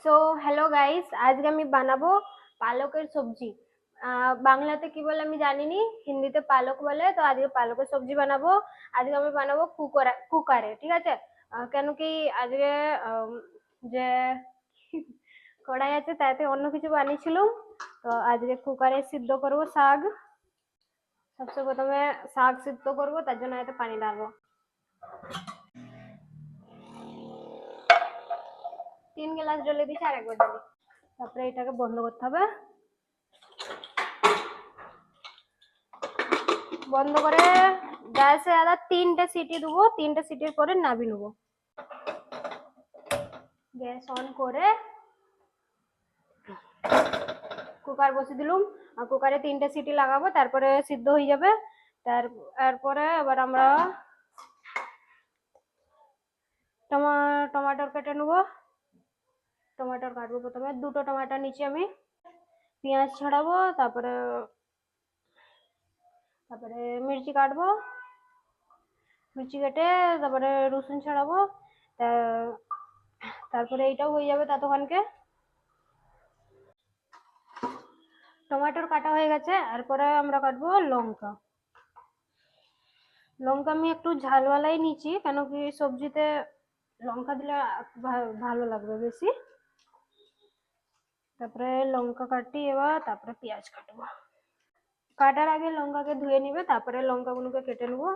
So hello guys, আজকে আমি বানাবো পালকের সবজি। বাংলাতে কি বলে আমি জানিনি, হিন্দিতে পালক বলে। তো আজকে পালকের সবজি বানাবো। আজকে আমি বানাবো কুকারে, ঠিক আছে? কেন কি আজকে যে কড়াই আছে তাতে অন্য কিছু বানিয়েছিলাম। তো আজকে কুকারে সিদ্ধ করব শাক। সবচেয়ে প্রথমে শাক সিদ্ধ করব, তার জন্য এতে পানি ডালবো। 3 গ্লাস জলে দিচ্ছি, আর একবার ডালি। তারপরে এটাকে বন্ধ করতে হবে। বন্ধ করে গ্যাসে আদা 3টে সিটি দেবো। 3টে সিটির পরে নাবি নেবো। গ্যাস অন করে কুকার বসিয়ে দিলুম। আর কুকারে 3টে সিটি লাগাবো, তারপরে সিদ্ধ হয়ে যাবে। তারপরে আবার আমরা টমাটোর কেটে নেবো। টমাটোর কাটবো, প্রথমে 2টো টমাটো নিচ্ছি আমি। পেঁয়াজ ছড়াবো, তারপরে মির্চি কাটবো। মির্চি কেটে তারপরে রসুন ছড়াবো। তারপরে এইটাও হয়ে যাবে ততক্ষণকে। টমেটোর কাটা হয়ে গেছে, এরপরে আমরা কাটবো লঙ্কা। লঙ্কা আমি একটু ঝালওয়ালাই নিচ্ছি, কেন কি সবজিতে লঙ্কা দিলে ভালো লাগবে বেশি। তারপরে লঙ্কা কাটি এবার, তারপরে পেঁয়াজ কাটবো। কাটার আগে লঙ্কাকে ধুয়ে নিবে, তারপরে লঙ্কাগুলোকে কেটে নেবো।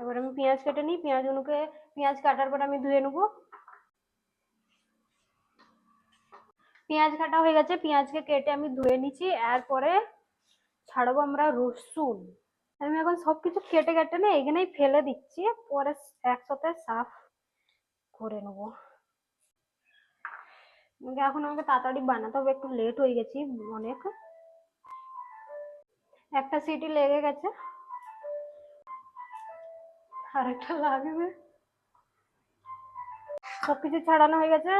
এবার আমি পেঁয়াজ কেটে নিই। পেঁয়াজ কাটার পর আমি ধুয়ে নেবো। পেঁয়াজ কাটা হয়ে গেছে, পেঁয়াজকে কেটে আমি ধুয়ে নিচ্ছি। এরপরে ছাড়বো আমরা রসুন। আমি এখন সবকিছু কেটে কেটে না এখানেই ফেলে দিচ্ছি, পরে একসাথে সাফ করে নেবো। এখন আমাকে তাড়াতাড়ি বানাতে হবে, একটু লেট হয়ে গেছি অনেক। একটা সিটি লেগে গেছে, আর একটা লাগবে। সবকিছু ছাড়ানো হয়ে গেছে,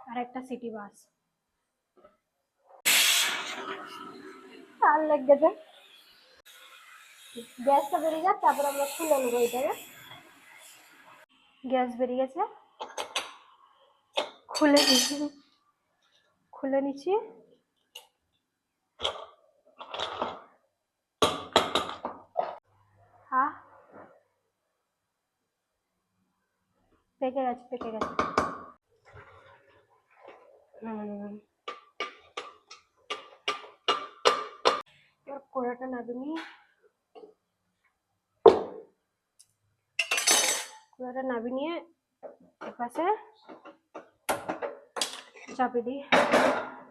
আর একটা সিটি বাস। আর লেগে গেছে। গ্যাসটা বেরিয়ে যাক, তারপর আমরা খুলে নেবো এটাকে। গ্যাস বেরিয়ে গেছে, খুলে নিচ্ছি। হ্যাঁ, পেকে গেছে। এবার কড়াটা নাবিয়ে নিয়ে এপাশে চাপিয়ে দিই।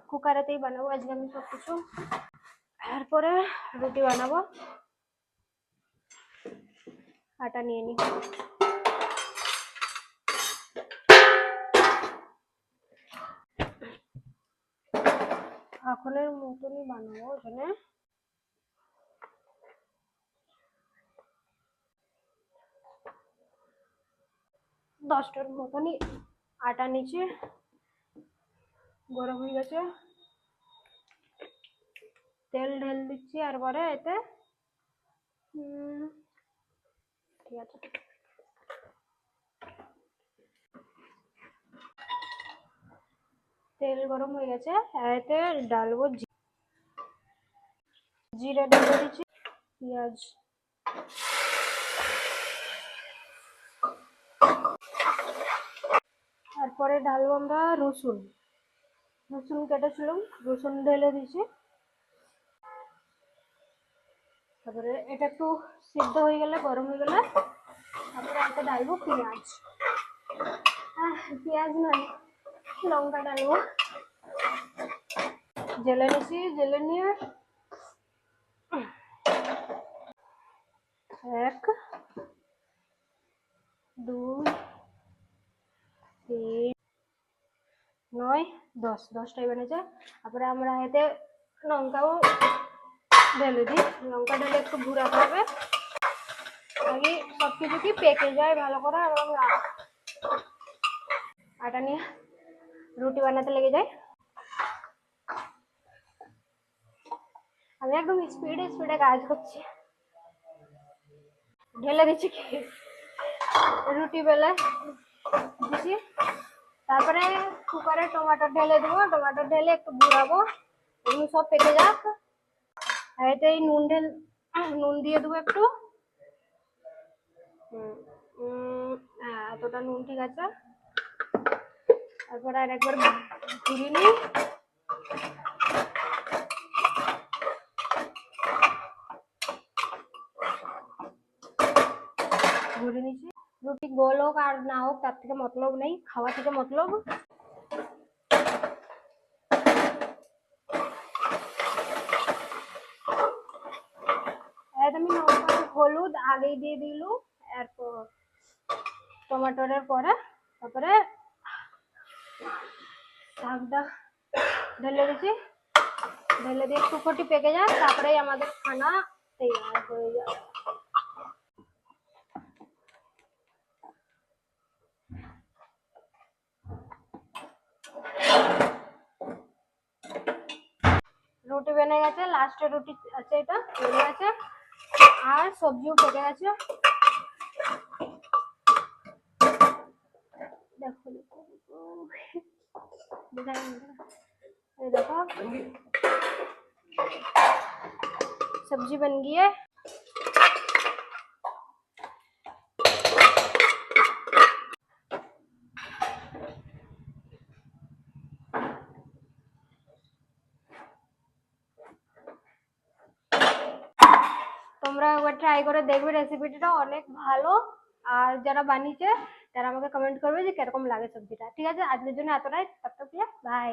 কুকারেতেই বানাবো আজকে আমি সবকিছু। এরপরে রুটি বানাবো। আটা নিয়ে নিই। এখনের মতনই বানাবো। এখানে 10টার মতনই আটা নিচে গরম হয়ে গেছে। তেল ঢেল দিচ্ছি, আর পরে এতে ঠিক আছে। তেল গরম হয়ে গেছে, এতে ডালবো জিরে ঢেলে দিচ্ছি, পেঁয়াজ, তারপরে ঢালবো আমরা রসুন কেটেছিলাম, রসুন ঢেলে দিচ্ছি। তারপরে এটা একটু সিদ্ধ হয়ে গেলে, গরম হয়ে গেলে, তারপরে এতে ঢালবো পেঁয়াজ নয়, লঙ্কা ডালবো। জেলে নিচ্ছি, জেলে নিয়ে 1 2 3 9 10টাই বেনেছে। তারপরে আমরা এতে লঙ্কাও ঢেলে দিই। লঙ্কা ঢেলে একটু ঘুরাতে হবে, আগে সবকিছু কি পেকে যায় ভালো করে। এবং আটা নিয়ে রুটি বানাতে লেগে যায়। আমি একদম স্পিডে কাজ করছি। ঢেলে দিচ্ছি কি রুটি বেলায়, দিছি। তারপরে কুকারে টমেটো ঢেলে দেবো, টমেটো ঢেলে একটু ঘুরাবো, এগুলো সব পেকে যাক। আর এতে এই নুন দিয়ে দেবো একটু। হ্যাঁ, এতটা নুন ঠিক আছে। তারপরে আর একবার ঘুরিয়ে নিই। ঘুরে নিচ্ছি। রুটি গোল হোক আর না হোক তার থেকে মতলব নেই, খাওয়া থেকে মতলব। আমি লঙ্কা হলুদ আগেই দিয়ে দিলু, এরপর টমেটোর পরে তারপরে শাকটা ঢেলে দিচ্ছি। ঢেলে দিয়ে একটু ফুটি পেকে যায়, তারপরে আমাদের খানা তৈরি হয়ে যাবে। রুটি বেনে গেছে, লাস্টের রুটি আছে, এটা বেনে গেছে আর সবজিও পেকে গেছে। देखो देखो देखो सब्जी बन गई है। তোমরা একবার ট্রাই করে দেখবে, রেসিপিটা অনেক ভালো। আর যারা বানিয়েছে তারা আমাকে কমেন্ট করবে যে কিরকম লাগে সবজিটা। ঠিক আছে, আজকের জন্য এতটাই। তব তক বাই।